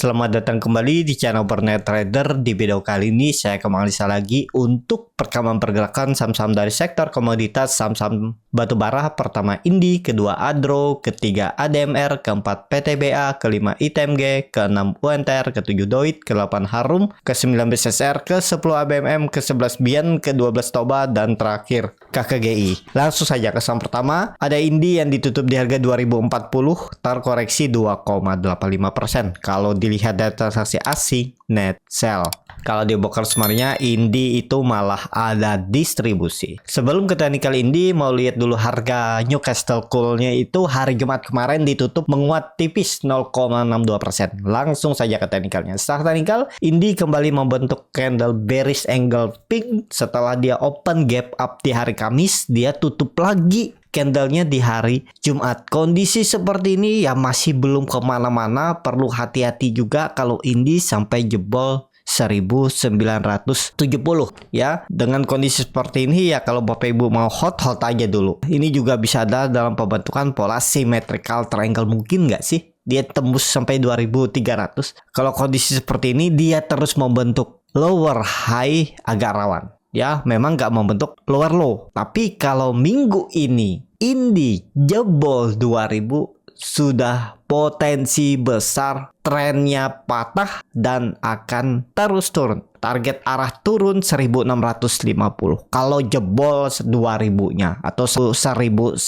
Selamat datang kembali di channel Bernet Trader. Di video kali ini saya kembali lagi untuk perkembangan pergerakan saham-saham dari sektor komoditas, saham-saham batubara. Pertama Indi, kedua Adro, ketiga ADMR, keempat PTBA, kelima ITMG, keenam UNTR, ketujuh Doit, ke-8 Harum, ke-9 BSSR, ke-10 ABMM, ke-11 Bian, ke-12 Toba, dan terakhir KKGI. Langsung saja ke saham pertama, ada Indi yang ditutup di harga 2040, terkoreksi 2,85%. Kalau dilihat data transaksi asing, net sell. Kalau di broker sebenarnya Indi itu malah ada distribusi. Sebelum ke technical Indi, mau lihat dulu harga Newcastle Coal-nya itu hari Jumat kemarin ditutup menguat tipis 0,62%. Langsung saja ke technicalnya. Setelah technical, Indi kembali membentuk candle bearish angle pink setelah dia open gap up di hari Kamis, dia tutup lagi candlenya di hari Jumat. Kondisi seperti ini ya masih belum kemana-mana, perlu hati-hati juga kalau Indi sampai jebol 1970 ya. Dengan kondisi seperti ini ya, kalau Bapak Ibu mau hold aja dulu. Ini juga bisa ada dalam pembentukan pola symmetrical triangle, mungkin nggak sih dia tembus sampai 2300. Kalau kondisi seperti ini dia terus membentuk lower high, agak rawan ya, memang nggak membentuk lower low. Tapi kalau minggu ini Indi jebol 2000, sudah potensi besar trennya patah dan akan terus turun. Target arah turun 1650 kalau jebol 2000-nya atau 1970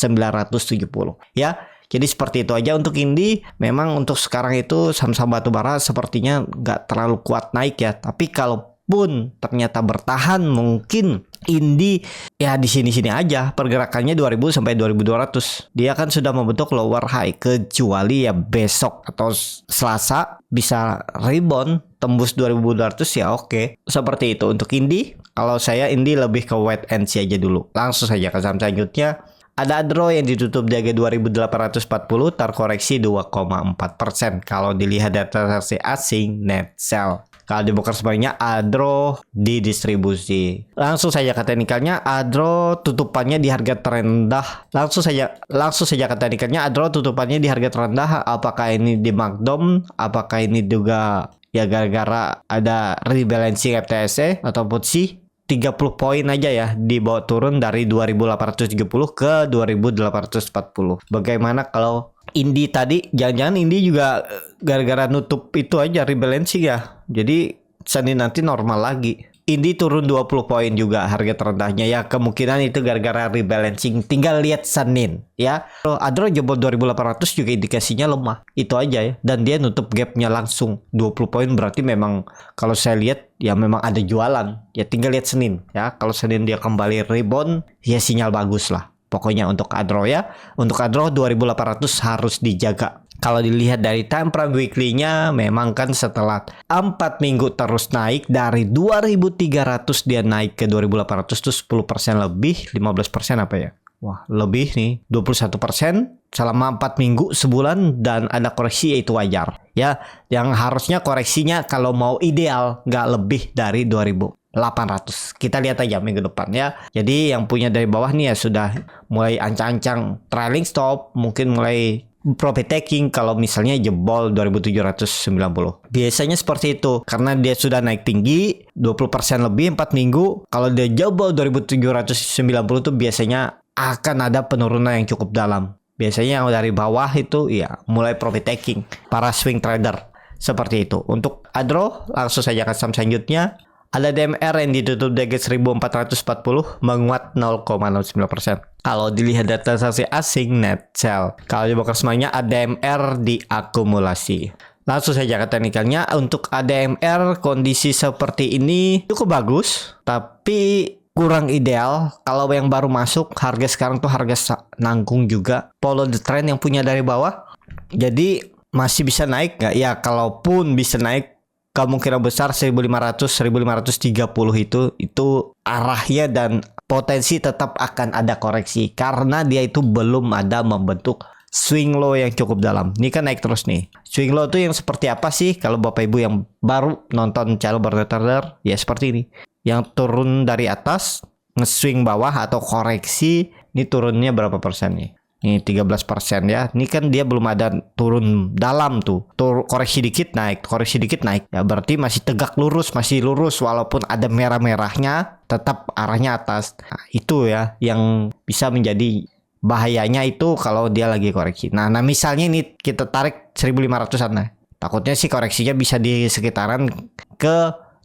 ya. Jadi seperti itu aja untuk Indi. Memang untuk sekarang itu saham-saham batubara sepertinya nggak terlalu kuat naik ya. Tapi kalaupun ternyata bertahan, mungkin Indi ya di sini-sini aja pergerakannya 2000 sampai 2200. Dia kan sudah membentuk lower high, kecuali ya besok atau Selasa bisa rebound tembus 2200 ya oke. Seperti itu untuk Indi. Kalau saya Indi lebih ke wait and see aja dulu. Langsung saja ke saham selanjutnya. Ada Adro yang ditutup di harga 2840, terkoreksi 2,4%. Kalau dilihat data transaksi asing, net sell. Kalau di broker sebenarnya Adro didistribusi. Langsung saja ke teknikalnya, Adro tutupannya di harga terendah. Langsung saja ke teknikalnya, Adro tutupannya di harga terendah. Apakah ini di markdown? Apakah ini juga ya gara-gara ada rebalancing FTSE ataupun sih 30 poin aja ya, dibawa turun dari 2870 ke 2840. Bagaimana kalau Indi tadi? Jangan-jangan Indi juga gara-gara nutup itu aja rebalancing ya. Jadi Senin nanti normal lagi. Indi turun 20 poin juga harga terendahnya ya, kemungkinan itu gara-gara rebalancing. Tinggal lihat Senin ya. Adro jebol 2800 juga indikasinya lemah. Itu aja ya. Dan dia nutup gapnya langsung 20 poin, berarti memang kalau saya lihat ya memang ada jualan. Ya tinggal lihat Senin ya. Kalau Senin dia kembali rebound ya sinyal bagus lah. Pokoknya untuk Adro ya. Untuk Adro 2800 harus dijaga. Kalau dilihat dari time frame weekly-nya, memang kan setelah 4 minggu terus naik dari 2300 dia naik ke 2800 itu 10% lebih, 15% apa ya? Wah, lebih nih, 21% selama 4 minggu sebulan, dan ada koreksi, yaitu wajar. Ya, yang harusnya koreksinya kalau mau ideal nggak lebih dari 2800. Kita lihat aja minggu depan ya. Jadi yang punya dari bawah nih ya sudah mulai ancang-ancang trailing stop, mungkin mulai profit taking kalau misalnya jebol 2790. Biasanya seperti itu karena dia sudah naik tinggi 20% lebih 4 minggu. Kalau dia jebol 2790 tuh biasanya akan ada penurunan yang cukup dalam. Biasanya yang dari bawah itu ya mulai profit taking para swing trader. Seperti itu. Untuk Adro langsung saja ke saham selanjutnya. Ada DMR yang ditutup di harga 1440, menguat 0,09%. Kalau dilihat data transaksi asing, net sell. Kalau di broker semuanya ADMR diakumulasi. Langsung saja ke teknikalnya. Untuk ADMR kondisi seperti ini cukup bagus, tapi kurang ideal. Kalau yang baru masuk, harga sekarang tuh harga nanggung juga. Follow the trend yang punya dari bawah. Jadi masih bisa naik nggak? Ya kalaupun bisa naik, kemungkinan besar 1500-1530 itu arahnya, dan potensi tetap akan ada koreksi karena dia itu belum ada membentuk swing low yang cukup dalam. Ini kan naik terus nih. Swing low itu yang seperti apa sih? Kalau Bapak Ibu yang baru nonton channel Bernet Trader ya seperti ini. Yang turun dari atas, nge-swing bawah atau koreksi, ini turunnya berapa persen nih? Nih 13% ya. Ini kan dia belum ada turun dalam tuh. Koreksi dikit naik, koreksi dikit naik. Ya berarti masih tegak lurus, masih lurus walaupun ada merah-merahnya, tetap arahnya atas. Nah, itu ya yang bisa menjadi bahayanya itu kalau dia lagi koreksi. Nah misalnya ini kita tarik 1500-an. Nah, takutnya sih koreksinya bisa di sekitaran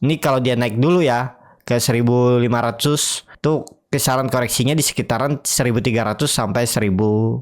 ini kalau dia naik dulu ya ke 1500 tuh kisaran koreksinya di sekitaran 1300 sampai 1200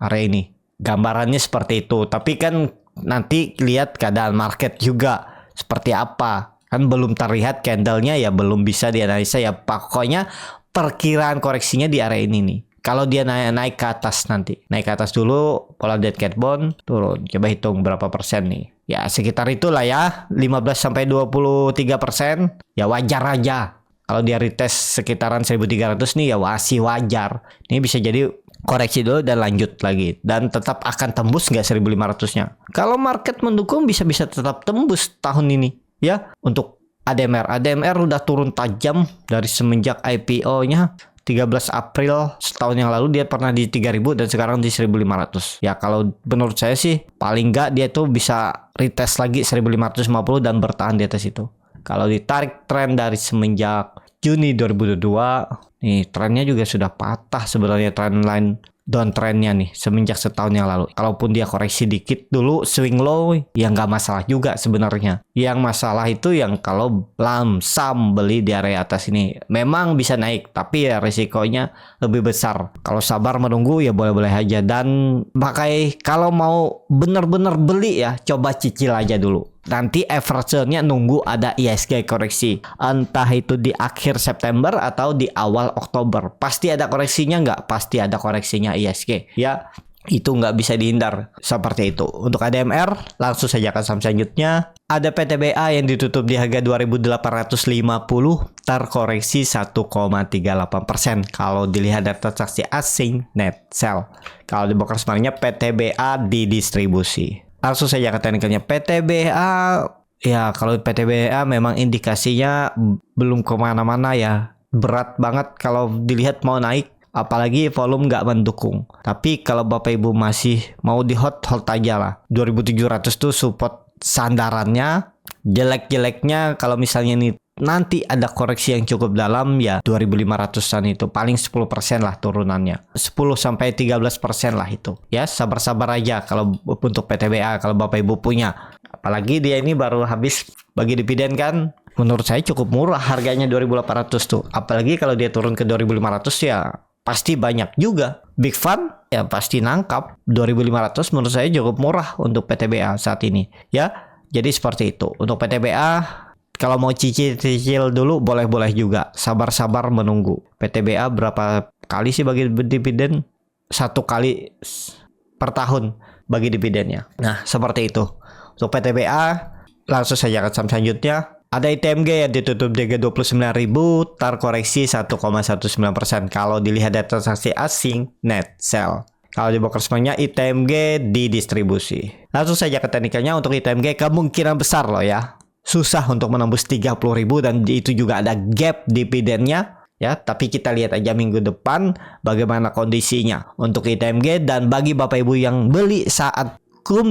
area ini. Gambarannya seperti itu. Tapi kan nanti lihat keadaan market juga seperti apa. Kan belum terlihat candlenya ya, belum bisa dianalisa ya. Pokoknya perkiraan koreksinya di area ini nih. Kalau dia naik ke atas nanti. Naik ke atas dulu, pola dead cat bond turun. Coba hitung berapa persen nih. Ya sekitar itulah ya, 15-23%. Ya wajar aja. Kalau dia retest sekitaran 1300 nih ya masih wajar. Ini bisa jadi koreksi dulu dan lanjut lagi. Dan tetap akan tembus nggak 1500-nya. Kalau market mendukung bisa-bisa tetap tembus tahun ini. Ya, untuk ADMR. ADMR udah turun tajam dari semenjak IPO-nya. 13 April setahun yang lalu dia pernah di 3000 dan sekarang di 1500. Ya kalau menurut saya sih paling nggak dia tuh bisa retest lagi 1550 dan bertahan di atas itu. Kalau ditarik tren dari semenjak Juni 2022, nih trennya juga sudah patah sebenarnya tren line downtrendnya nih semenjak setahun yang lalu. Kalaupun dia koreksi dikit dulu swing low ya nggak masalah juga sebenarnya. Yang masalah itu yang kalau lamsam beli di area atas ini memang bisa naik tapi ya resikonya lebih besar. Kalau sabar menunggu ya boleh-boleh aja dan pakai kalau mau bener-bener beli ya coba cicil aja dulu. Nanti average-nya nunggu ada ISG koreksi. Entah itu di akhir September atau di awal Oktober. Pasti ada koreksinya nggak? Pasti ada koreksinya ISG. Ya, itu nggak bisa dihindar. Seperti itu. Untuk ADMR, langsung saja ke saham selanjutnya. Ada PTBA yang ditutup di harga 2.850, terkoreksi 1,38%. Kalau dilihat dari transaksi asing, net sell. Kalau di broker sebenarnya PTBA didistribusi. Langsung saja ke teknikalnya PTBA. Ya kalau PTBA memang indikasinya belum kemana-mana ya. Berat banget kalau dilihat mau naik. Apalagi volume nggak mendukung. Tapi kalau Bapak Ibu masih mau di hold aja lah. 2700 tuh support sandarannya. Jelek-jeleknya kalau misalnya nih nanti ada koreksi yang cukup dalam ya 2500-an itu paling 10% lah turunannya. 10-13% lah itu. Ya sabar-sabar aja kalau untuk PTBA kalau Bapak Ibu punya. Apalagi dia ini baru habis bagi dividen kan. Menurut saya cukup murah harganya 2800 tuh. Apalagi kalau dia turun ke 2500 ya pasti banyak juga. Big Fund ya pasti nangkap. 2500 menurut saya cukup murah untuk PTBA saat ini. Ya jadi seperti itu. Untuk PTBA kalau mau cicil dulu boleh-boleh juga. Sabar-sabar menunggu. PTBA berapa kali sih bagi dividen? 1 kali per tahun bagi dividennya. Nah seperti itu. Untuk PTBA langsung saja ke saham selanjutnya. Ada ITMG yang ditutup di harga 29.000, terkoreksi 1,19%. Kalau dilihat dari transaksi asing, net sell. Kalau di broker semuanya ITMG didistribusi. Langsung saja ke teknikalnya. Untuk ITMG kemungkinan besar loh ya. Susah untuk menembus 30.000 dan itu juga ada gap dividennya ya, tapi kita lihat aja minggu depan bagaimana kondisinya untuk ITMG. Dan bagi Bapak Ibu yang beli saat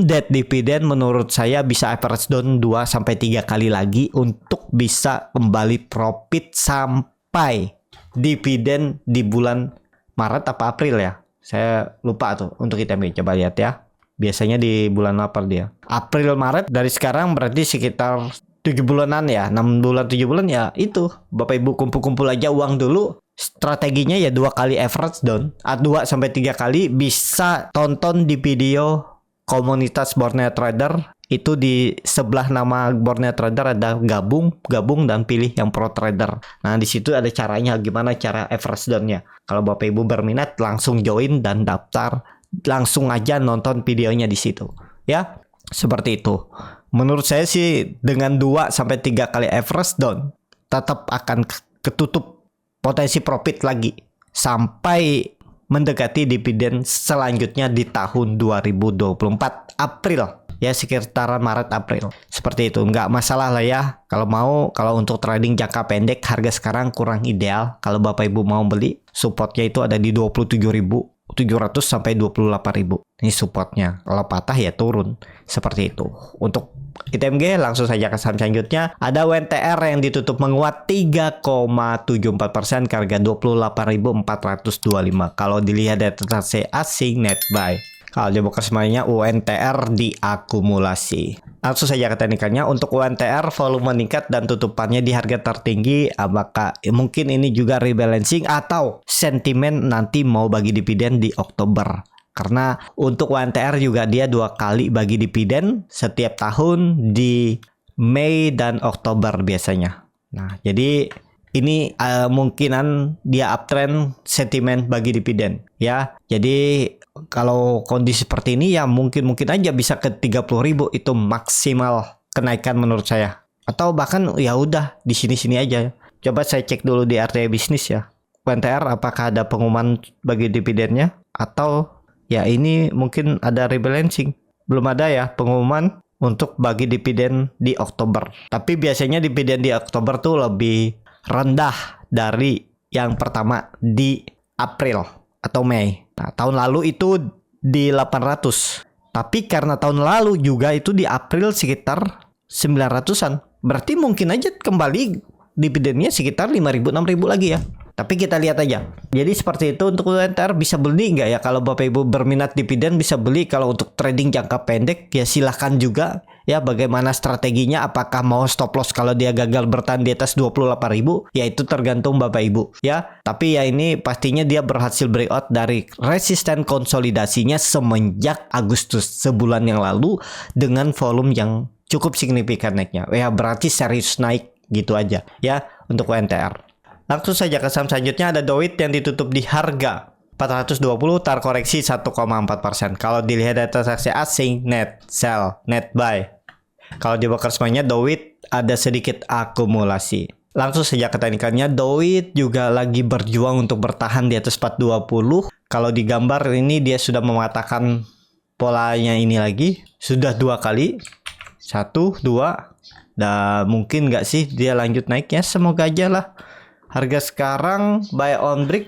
dead dividen menurut saya bisa average down 2-3 kali lagi untuk bisa kembali profit sampai dividen di bulan Maret apa April ya, saya lupa tuh untuk ITMG. Coba lihat ya, biasanya di bulan apa dia, April Maret. Dari sekarang berarti sekitar 7 bulanan ya, 6 bulan 7 bulan ya. Itu Bapak Ibu kumpul-kumpul aja uang dulu. Strateginya ya 2 kali average down, 2-3 kali. Bisa tonton di video komunitas Borneo Trader. Itu di sebelah nama Borneo Trader ada gabung dan pilih yang Pro Trader. Nah di situ ada caranya gimana cara average down-nya. Kalau Bapak Ibu berminat langsung join dan daftar, langsung aja nonton videonya di situ. Ya, seperti itu. Menurut saya sih dengan 2-3 kali average down tetap akan ketutup potensi profit lagi sampai mendekati dividen selanjutnya di tahun 2024 April ya, sekitaran Maret April. Seperti itu, nggak masalah lah ya. Kalau untuk trading jangka pendek harga sekarang kurang ideal. Kalau Bapak Ibu mau beli, supportnya itu ada di 27.000. 700 sampai 28.000. Ini supportnya. Kalau patah ya turun. Seperti itu. Untuk ITMG langsung saja ke saham selanjutnya. Ada WNTR yang ditutup menguat 3,74% ke harga 28.425. Kalau dilihat dari transaksi asing net buy. Kalau dibuka semuanya UNTR diakumulasi. Langsung saja ke teknikalnya. Untuk UNTR volume meningkat dan tutupannya di harga tertinggi. Apakah mungkin ini juga rebalancing atau sentimen nanti mau bagi dividen di Oktober? Karena untuk UNTR juga dia 2 kali bagi dividen setiap tahun di Mei dan Oktober biasanya. Nah, jadi ini mungkinan dia uptrend sentimen bagi dividen ya. Jadi kalau kondisi seperti ini ya mungkin aja bisa ke 30.000 itu maksimal kenaikan menurut saya. Atau bahkan ya udah di sini-sini aja. Coba saya cek dulu di RTA bisnis ya. UNTR apakah ada pengumuman bagi dividennya atau ya ini mungkin ada rebalancing. Belum ada ya pengumuman untuk bagi dividen di Oktober. Tapi biasanya dividen di Oktober tuh lebih rendah dari yang pertama di April atau Mei. Nah, tahun lalu itu di 800. Tapi karena tahun lalu juga itu di April sekitar 900-an. Berarti mungkin aja kembali dividennya sekitar 5.000 6.000 lagi ya. Tapi kita lihat aja. Jadi seperti itu untuk UNTR bisa beli nggak ya? Kalau Bapak Ibu berminat dividen bisa beli. Kalau untuk trading jangka pendek ya silahkan juga. Ya bagaimana strateginya? Apakah mau stop loss kalau dia gagal bertahan di atas 28.000? Ya itu tergantung Bapak Ibu ya. Tapi ya ini pastinya dia berhasil breakout dari resisten konsolidasinya semenjak Agustus sebulan yang lalu dengan volume yang cukup signifikan naiknya. Ya berarti serius naik gitu aja ya untuk UNTR. Langsung saja ke saham selanjutnya ada Doit yang ditutup di harga 420 terkoreksi 1,4%. Kalau dilihat dari transaksi asing net sell, net buy. Kalau di broker semuanya Doit ada sedikit akumulasi. Langsung saja ke teknikalnya, Doit juga lagi berjuang untuk bertahan di atas 420. Kalau di gambar ini dia sudah mematahkan polanya ini lagi. Sudah 2 kali. 1, 2. Dan mungkin nggak sih dia lanjut naiknya, semoga aja lah. Harga sekarang buy on break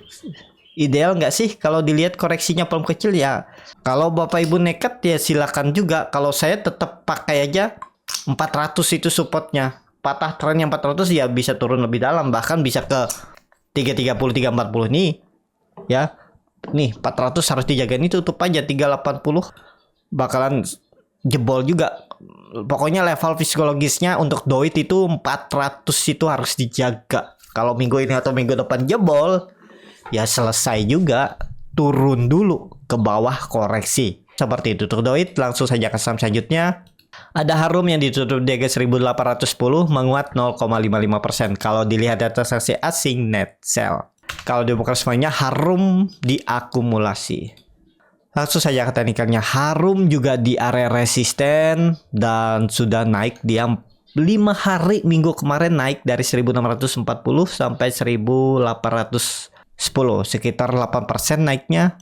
ideal nggak sih? Kalau dilihat koreksinya belum kecil ya. Kalau Bapak Ibu nekat ya silakan juga. Kalau saya tetap pakai aja 400 itu supportnya. Patah trennya 400 ya bisa turun lebih dalam. Bahkan bisa ke 330, 340 nih. Ya. Nih 400 harus dijaga, ini tutup aja 380. Bakalan jebol juga. Pokoknya level psikologisnya untuk Doit itu 400 itu harus dijaga. Kalau minggu ini atau minggu depan jebol, ya selesai juga. Turun dulu ke bawah koreksi. Seperti itu untuk Doit. Langsung saja ke saham selanjutnya. Ada Harum yang ditutup di harga 1.810 menguat 0,55%. Kalau dilihat dari transaksi asing net sell. Kalau dibuka semuanya Harum diakumulasi. Langsung saja ke teknikalnya. Harum juga di area resisten dan sudah naik dia 5 hari minggu kemarin naik dari 1640 sampai 1810, sekitar 8% naiknya.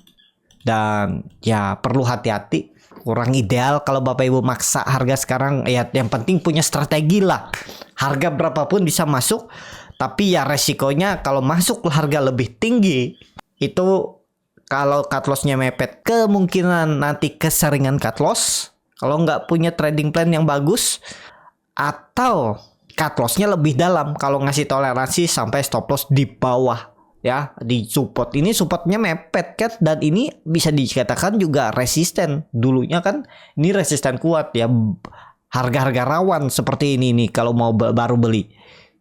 Dan ya perlu hati-hati, kurang ideal kalau Bapak Ibu maksa harga sekarang. Ya yang penting punya strategi lah. Harga berapapun bisa masuk, tapi ya resikonya kalau masuk harga lebih tinggi itu kalau cut loss-nya mepet, kemungkinan nanti keseringan cut loss. Kalau nggak punya trading plan yang bagus, atau cut loss-nya lebih dalam kalau ngasih toleransi sampai stop loss di bawah ya. Di support ini supportnya mepet kan, dan ini bisa dikatakan juga resisten. Dulunya kan ini resisten kuat ya. Harga-harga rawan seperti ini nih kalau mau baru beli.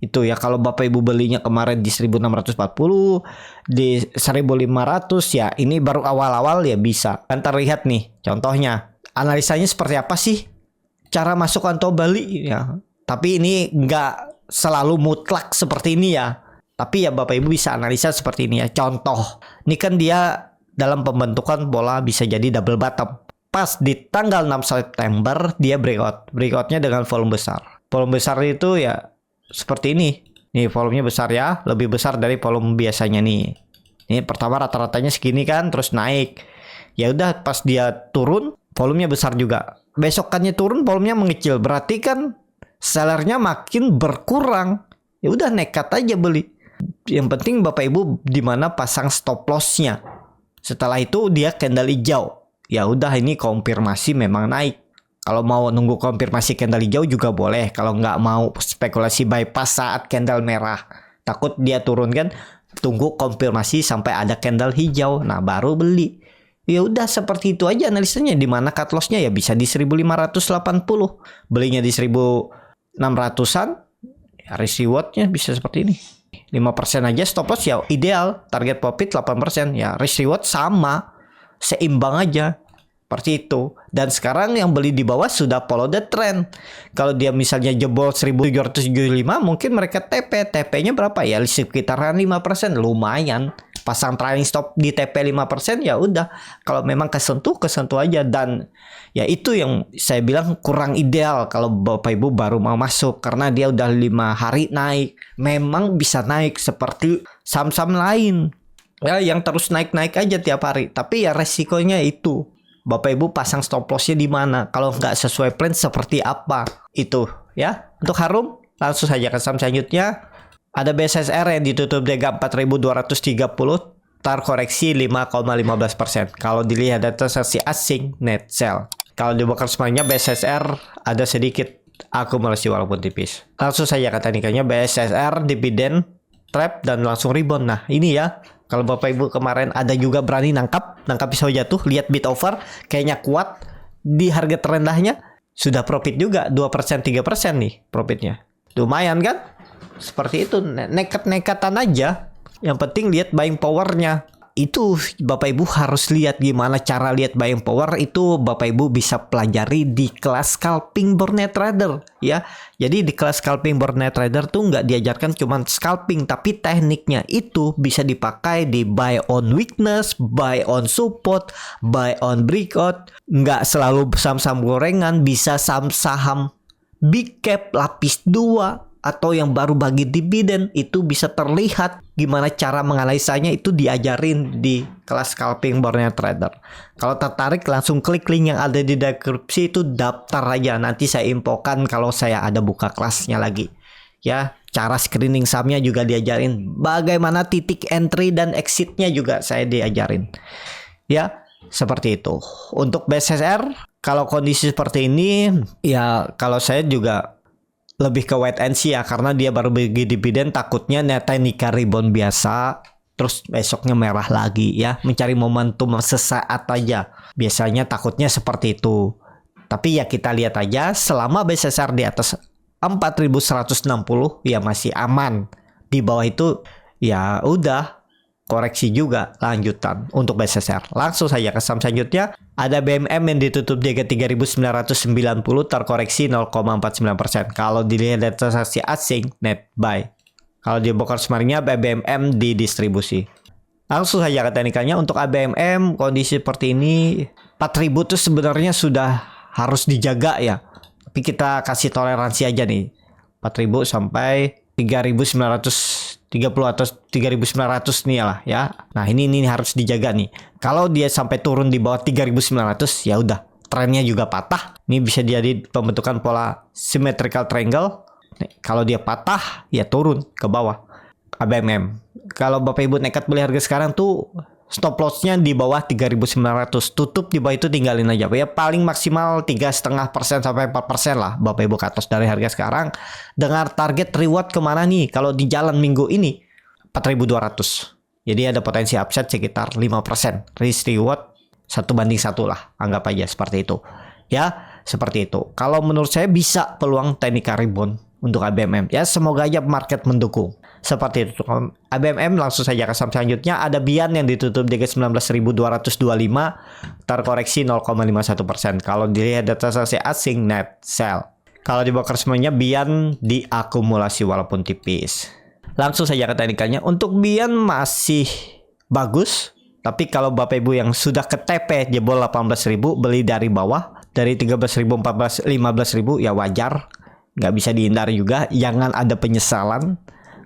Itu ya kalau Bapak Ibu belinya kemarin di 1640, di 1500 ya ini baru awal-awal ya bisa. Kan terlihat nih contohnya. Analisanya seperti apa sih? Cara masuk atau beli ya. Tapi ini nggak selalu mutlak seperti ini ya. Tapi ya Bapak Ibu bisa analisa seperti ini ya. Contoh, ini kan dia dalam pembentukan bola bisa jadi double bottom. Pas di tanggal 6 September dia breakout. Breakoutnya dengan volume besar. Volume besar itu ya seperti ini. Nih volumenya besar ya. Lebih besar dari volume biasanya nih. Ini pertama rata-ratanya segini kan, terus naik. Ya udah pas dia turun, volumenya besar juga. Besokannya turun, volumenya mengecil. Berarti kan sellernya makin berkurang. Ya udah nekat aja beli. Yang penting Bapak Ibu di mana pasang stop loss-nya. Setelah itu dia candle hijau. Ya udah, ini konfirmasi memang naik. Kalau mau nunggu konfirmasi candle hijau juga boleh. Kalau nggak mau spekulasi bypass saat candle merah, takut dia turun kan, tunggu konfirmasi sampai ada candle hijau. Nah, baru beli. Ya udah, seperti itu aja analisanya. Di mana cut loss-nya ya bisa di 1580. Belinya di 1600-an. Ya, risk reward-nya bisa seperti ini. 5% aja stop loss ya ideal. Target profit 8%. Ya risk reward sama. Seimbang aja. Seperti itu. Dan sekarang yang beli di bawah sudah follow the trend. Kalau dia misalnya jebol 1775, mungkin mereka TP. TP-nya berapa ya? Sekitaran 5%. Lumayan. Pasang trailing stop di TP 5%, ya udah. Kalau memang kesentuh aja. Dan ya itu yang saya bilang kurang ideal kalau Bapak Ibu baru mau masuk. Karena dia udah 5 hari naik. Memang bisa naik seperti saham-saham lain. Ya, yang terus naik-naik aja tiap hari. Tapi ya resikonya itu. Bapak Ibu pasang stop loss-nya di mana? Kalau nggak sesuai plan seperti apa? Itu ya. Untuk Harum, langsung saja ke saham selanjutnya. Ada BSSR yang ditutup di 4.230, terkoreksi 5,15%. Kalau dilihat dari transaksi asing, net sell. Kalau di broker semuanya BSSR ada sedikit akumulasi walaupun tipis. Langsung saja ke teknikalnya, BSSR dividen trap dan langsung rebound. Nah ini ya, kalau Bapak Ibu kemarin ada juga berani nangkap pisau jatuh, lihat bid over, kayaknya kuat di harga terendahnya, sudah profit juga 2% 3% nih profitnya. Lumayan kan? Seperti itu, nekat-nekatan aja. Yang penting lihat buying powernya. Itu Bapak Ibu harus lihat gimana cara lihat buying power. Itu Bapak Ibu bisa pelajari di kelas scalping Burnet Trader ya. Jadi di kelas scalping Burnet Trader tuh nggak diajarkan cuma scalping, tapi tekniknya itu bisa dipakai di buy on weakness, buy on support, buy on breakout. Nggak selalu saham-saham gorengan, bisa saham-saham big cap lapis 2 atau yang baru bagi dividen. Itu bisa terlihat gimana cara menganalisanya, itu diajarin di kelas scalping Burnet Trader. Kalau tertarik langsung klik link yang ada di deskripsi, itu daftar aja. Nanti saya infokan kalau saya ada buka kelasnya lagi. Ya, cara screening sahamnya juga diajarin. Bagaimana titik entry dan exitnya juga saya diajarin. Ya, seperti itu. Untuk BSSR, kalau kondisi seperti ini, ya kalau saya juga lebih ke wait and see ya, karena dia baru bagi dividen, takutnya teknika rebound biasa terus besoknya merah lagi ya, mencari momentum sesaat aja. Biasanya takutnya seperti itu. Tapi ya kita lihat aja, selama BSSR di atas 4160 ya masih aman. Di bawah itu ya udah koreksi juga lanjutan untuk BSSR. Langsung saja ke saham selanjutnya. Ada BMM yang ditutup di 3.990, terkoreksi 0,49%. Kalau dilihat dari transaksi asing, net buy. Kalau di broker semarinnya BMM didistribusi. Langsung saja ke teknikalnya. Untuk ABMM kondisi seperti ini 4.000 itu sebenarnya sudah harus dijaga ya. Tapi kita kasih toleransi aja nih. 4.000 sampai 3.930 atau 3.900 nih lah ya. Nah ini harus dijaga nih. Kalau dia sampai turun di bawah 3.900 ya udah, trennya juga patah. Ini bisa jadi pembentukan pola symmetrical triangle. Nih, kalau dia patah ya turun ke bawah. ABMM. Kalau Bapak Ibu nekat beli harga sekarang tuh stop loss-nya di bawah 3.900. Tutup di bawah itu tinggalin aja. Ya paling maksimal 3,5% sampai 4% lah Bapak Ibu cut loss dari harga sekarang. Dengan target reward kemana nih? Kalau di jalan minggu ini 4.200. Jadi ada potensi upside sekitar 5%. Risk reward 1:1 lah. Anggap aja seperti itu. Ya, seperti itu. Kalau menurut saya bisa peluang teknika rebound untuk ABMM. Ya, semoga aja market mendukung. Seperti itu. ABMM langsung saja ke saham selanjutnya. Ada Bian yang ditutup di 19.225, terkoreksi 0,51%. Kalau dilihat data transaksi asing, net sell. Kalau di broker semuanya Bian diakumulasi walaupun tipis. Langsung saja ke teknikalnya. Untuk Bian masih bagus, tapi kalau Bapak Ibu yang sudah ke TP jebol 18.000, beli dari bawah dari 13.000, 15.000 ya wajar. Nggak bisa dihindari juga. Jangan ada penyesalan.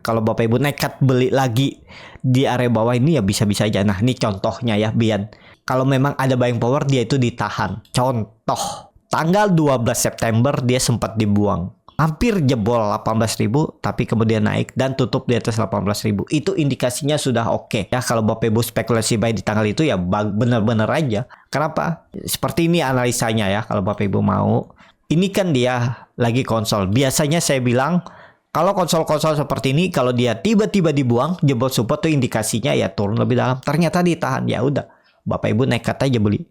Kalau Bapak Ibu nekat beli lagi di area bawah ini ya bisa-bisa aja. Nah ini contohnya ya Bian. Kalau memang ada buying power dia itu ditahan. Contoh tanggal 12 September dia sempat dibuang. hampir jebol 18.000 tapi kemudian naik dan tutup di atas 18.000. Itu indikasinya sudah oke. Ya, kalau Bapak Ibu spekulasi buy di tanggal itu ya benar-benar aja. Kenapa? Seperti ini analisanya ya kalau Bapak Ibu mau. Ini kan dia lagi konsol. Biasanya saya bilang kalau konsol-konsol seperti ini, kalau dia tiba-tiba dibuang jebol support tuh indikasinya ya turun lebih dalam. Ternyata ditahan, ya udah. Bapak Ibu nekat aja beli.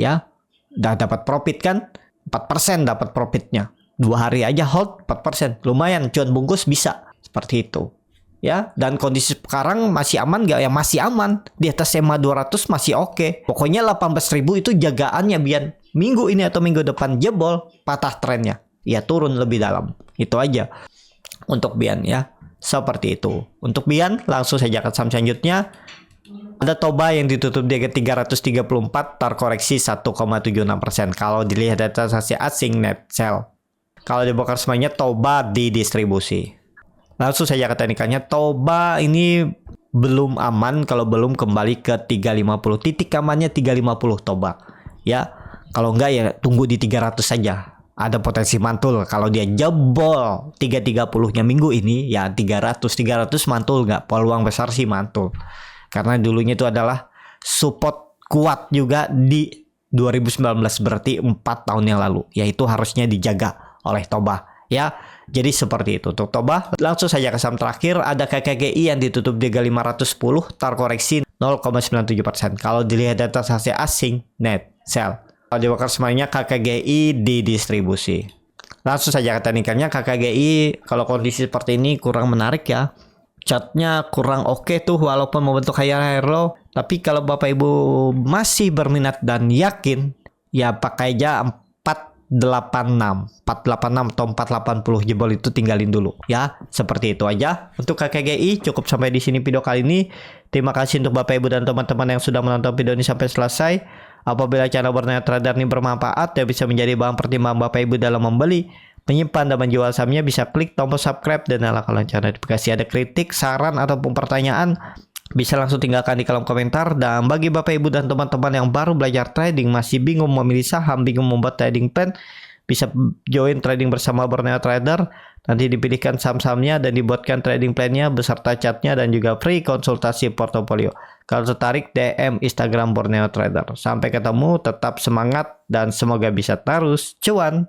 Ya, udah dapat profit kan? 4% dapat profitnya. 2 hari aja hold 4%. Lumayan, cuan bungkus bisa. Seperti itu. Ya, dan kondisi sekarang masih aman nggak? Ya masih aman. Di atas EMA 200 masih oke. Pokoknya 18.000 itu jagaannya biar minggu ini atau minggu depan jebol, patah trennya. Ya turun lebih dalam. Itu aja. Untuk Bian ya. Seperti itu. Untuk Bian, langsung saja ke saham selanjutnya. Ada Toba yang ditutup di 334, terkoreksi 1,76%. Kalau dilihat dari transaksi asing net sell. Kalau dibongkar semuanya, Toba didistribusi. Langsung saja ke teknikalnya. Toba ini belum aman kalau belum kembali ke 350. Titik amannya 350 Toba. Ya, kalau enggak ya tunggu di 300 saja. Ada potensi mantul. Kalau dia jebol 330-nya minggu ini, ya 300 mantul nggak? Peluang besar sih mantul. Karena dulunya itu adalah support kuat juga di 2019, berarti 4 tahun yang lalu. Yaitu harusnya dijaga oleh Toba ya. Jadi seperti itu untuk Toba. Langsung saja ke saham terakhir, ada KKGI yang ditutup di 510, terkoreksi 0,97%. Kalau dilihat data transaksi asing net sell. Kalau dibongkar semuanya, KKGI didistribusi. Langsung saja ke teknikalnya. KKGI kalau kondisi seperti ini kurang menarik ya. Chartnya kurang oke tuh walaupun membentuk higher low. Tapi kalau Bapak Ibu masih berminat dan yakin, ya pakai aja 486 atau 480 jebol itu tinggalin dulu ya. Seperti itu aja untuk KKGI. Cukup sampai di sini video kali ini. Terima kasih untuk Bapak Ibu dan teman-teman yang sudah menonton video ini sampai selesai. Apabila channel Borneo Trader ini bermanfaat dan bisa menjadi bahan pertimbangan Bapak Ibu dalam membeli, menyimpan dan menjual sahamnya, bisa klik tombol subscribe dan nyalakan lonceng notifikasi. Ada kritik, saran ataupun pertanyaan, bisa langsung tinggalkan di kolom komentar. Dan bagi Bapak Ibu dan teman-teman yang baru belajar trading, masih bingung memilih saham, bingung membuat trading plan, bisa join trading bersama Borneo Trader. Nanti dipilihkan saham-sahamnya dan dibuatkan trading plan-nya beserta chartnya dan juga free konsultasi portofolio. Kalau tertarik, DM Instagram Borneo Trader. Sampai ketemu, tetap semangat dan semoga bisa terus cuan.